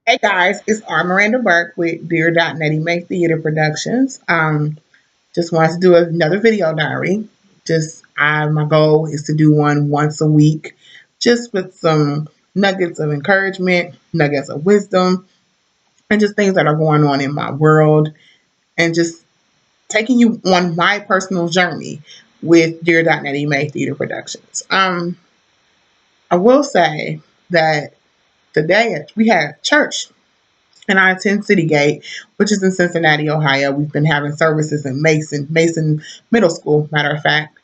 Hey guys, it's R. Miranda Burke with DearDotNettieMae Theater Productions. Just wanted to do another video diary. My goal is to do one once a week, just with some nuggets of encouragement, nuggets of wisdom, and just things that are going on in my world, and just taking you on my personal journey with DearDotNettieMae Theater Productions. I will say that today we had church and I attend City Gate, which is in Cincinnati, Ohio. We've been having services in Mason Middle School, matter of fact.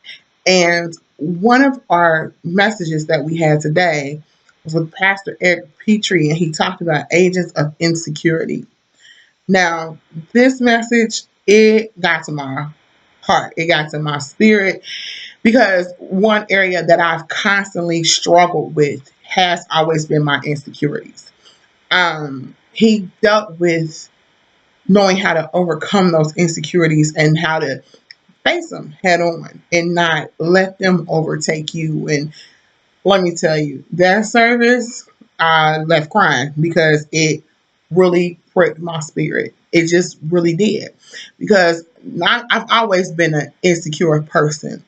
And one of our messages that we had today was with Pastor Eric Petrie, and he talked about agents of insecurity. Now, this message, it got to my heart. It got to my spirit because one area that I've constantly struggled with has always been my insecurities. He dealt with knowing how to overcome those insecurities and how to face them head on and not let them overtake you. And let me tell you, that service, I left crying because it really pricked my spirit. It just really did. Because I've always been an insecure person.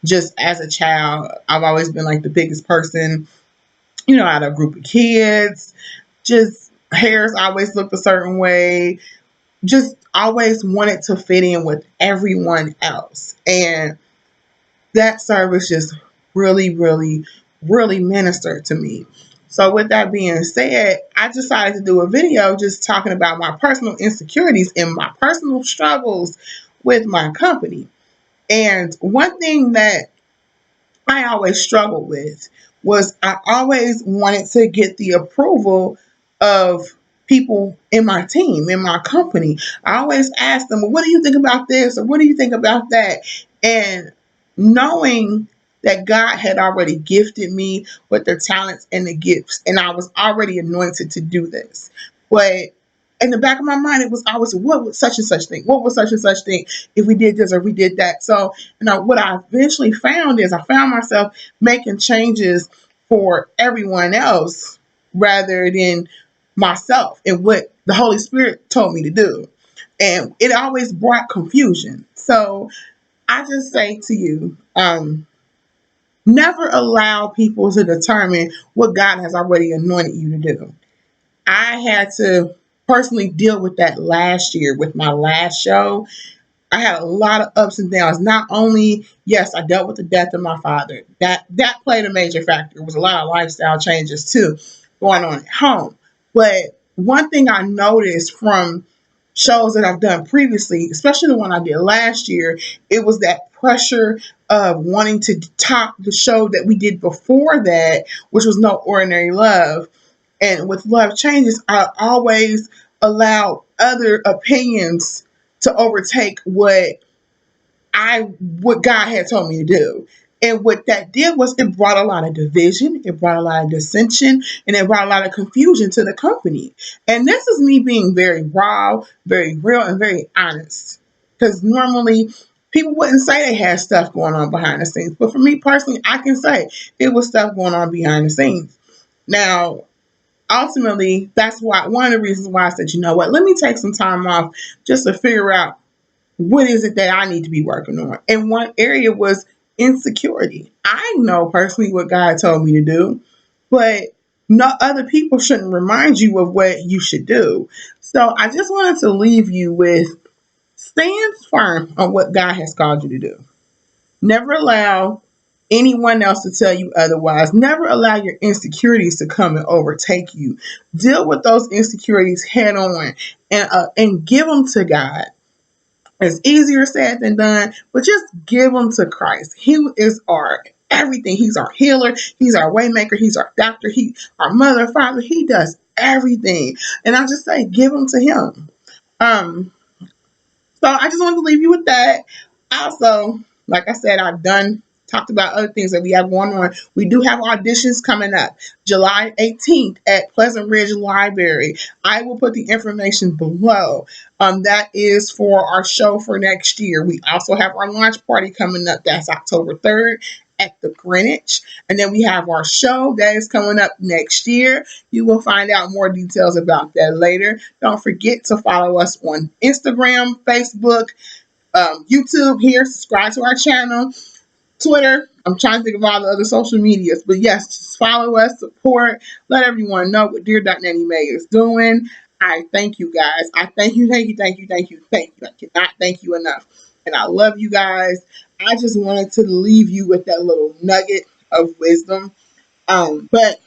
Just as a child, I've always been like the biggest person, out of a group of kids. Just hairs always looked a certain way, just always wanted to fit in with everyone else. And that service just really, really, really ministered to me. So, with that being said, I decided to do a video just talking about my personal insecurities and my personal struggles with my company. And one thing that I always struggled with was I always wanted to get the approval of people in my team, in my company. I always asked them, well, what do you think about this? Or what do you think about that? And knowing that God had already gifted me with the talents and the gifts, and I was already anointed to do this. But in the back of my mind, it was always, what would such and such think? What would such and such think if we did this or we did that? So, what I eventually found is I found myself making changes for everyone else rather than myself and what the Holy Spirit told me to do. And it always brought confusion. So I just say to you, never allow people to determine what God has already anointed you to do. I had to personally deal with that last year with my last show. I had a lot of ups and downs. Not only, yes, I dealt with the death of my father. That played a major factor. There was a lot of lifestyle changes too going on at home. But one thing I noticed from shows that I've done previously, especially the one I did last year, it was that pressure of wanting to top the show that we did before that, which was No Ordinary Love. And with Love Changes, I always allow other opinions to overtake what God had told me to do. And what that did was it brought a lot of division, it brought a lot of dissension, and it brought a lot of confusion to the company. And this is me being very raw, very real, and very honest. Because normally people wouldn't say they had stuff going on behind the scenes. But for me personally, I can say it was stuff going on behind the scenes. Now, ultimately, that's why one of the reasons why I said, you know what, let me take some time off just to figure out what is it that I need to be working on. And one area was insecurity. I know personally what God told me to do, but no other people shouldn't remind you of what you should do. So I just wanted to leave you with stand firm on what God has called you to do. Never allow anyone else to tell you otherwise. Never allow your insecurities to come and overtake you. Deal with those insecurities head on and give them to God. It's easier said than done, but just give them to Christ. He is our everything. He's our healer. He's our waymaker. He's our doctor. He, our mother, father. He does everything. And I just say, give them to Him. Um, so I just wanted to leave you with that. Also, like I said, I've done talked about other things that we have going on. We do have auditions coming up July 18th at Pleasant Ridge Library. I will put the information below. That is for our show for next year. We also have our launch party coming up. That's October 3rd at the Greenwich. And then we have our show that is coming up next year. You will find out more details about that later. Don't forget to follow us on Instagram, Facebook, YouTube here. Subscribe to our channel. Twitter. I'm trying to think of all the other social medias. But yes, just follow us, support, let everyone know what DearDotNettieMae is doing. I thank you guys. I thank you, thank you, thank you, thank you, thank you. I cannot thank you enough. And I love you guys. I just wanted to leave you with that little nugget of wisdom. But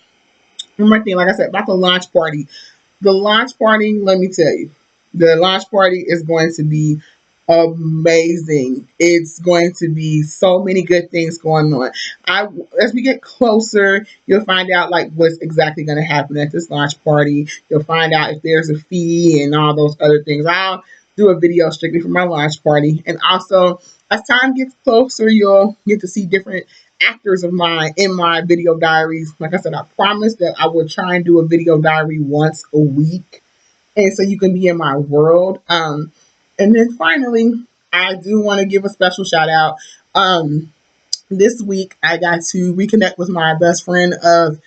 one more thing, like I said, about the launch party. The launch party, let me tell you, the launch party is going to be amazing. It's going to be so many good things going on. I As we get closer, you'll find out like what's exactly going to happen at this launch party. You'll find out if there's a fee and all those other things. I'll do a video strictly for my launch party, and also as time gets closer, you'll get to see different actors of mine in my video diaries. Like I said, I promised that I would try and do a video diary once a week, and so you can be in my world. And then finally, I do want to give a special shout out. This week, I got to reconnect with my best friend of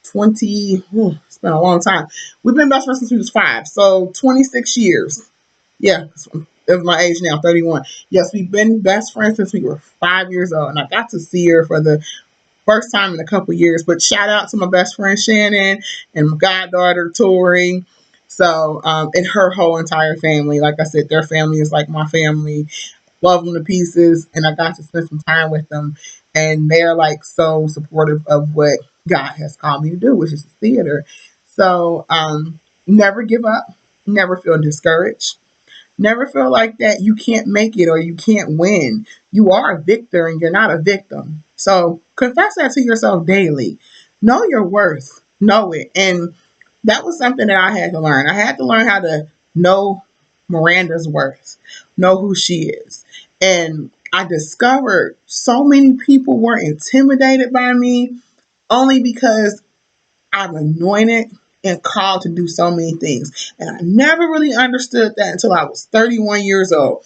20. It's been a long time. We've been best friends since we was 5, so 26 years. Yeah, that's my age now, 31. Yes, we've been best friends since we were 5 years old, and I got to see her for the first time in a couple years. But shout out to my best friend Shannon and my goddaughter Tori. So, and her whole entire family. Like I said, their family is like my family. Love them to pieces, and I got to spend some time with them, and they're like so supportive of what God has called me to do, which is theater. So, never give up, never feel discouraged. Never feel like that you can't make it or you can't win. You are a victor and you're not a victim. So confess that to yourself daily. Know your worth. Know it. And that was something that I had to learn. I had to learn how to know Miranda's worth, know who she is. And I discovered so many people were intimidated by me only because I'm anointed and called to do so many things. And I never really understood that until I was 31 years old,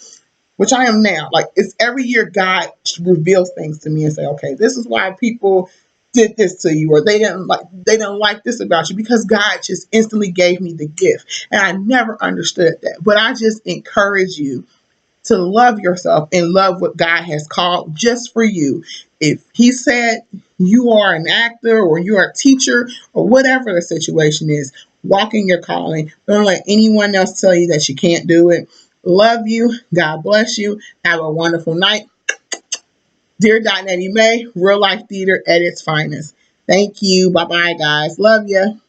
which I am now. Like it's every year God reveals things to me and say, okay, this is why people did this to you, or they didn't like this about you, because God just instantly gave me the gift. And I never understood that. But I just encourage you to love yourself and love what God has called just for you. If He said you are an actor or you are a teacher or whatever the situation is, walk in your calling. Don't let anyone else tell you that you can't do it. Love you. God bless you. Have a wonderful night. Dear Dot Nettie May, real life theater at its finest. Thank you. Bye bye, guys. Love you.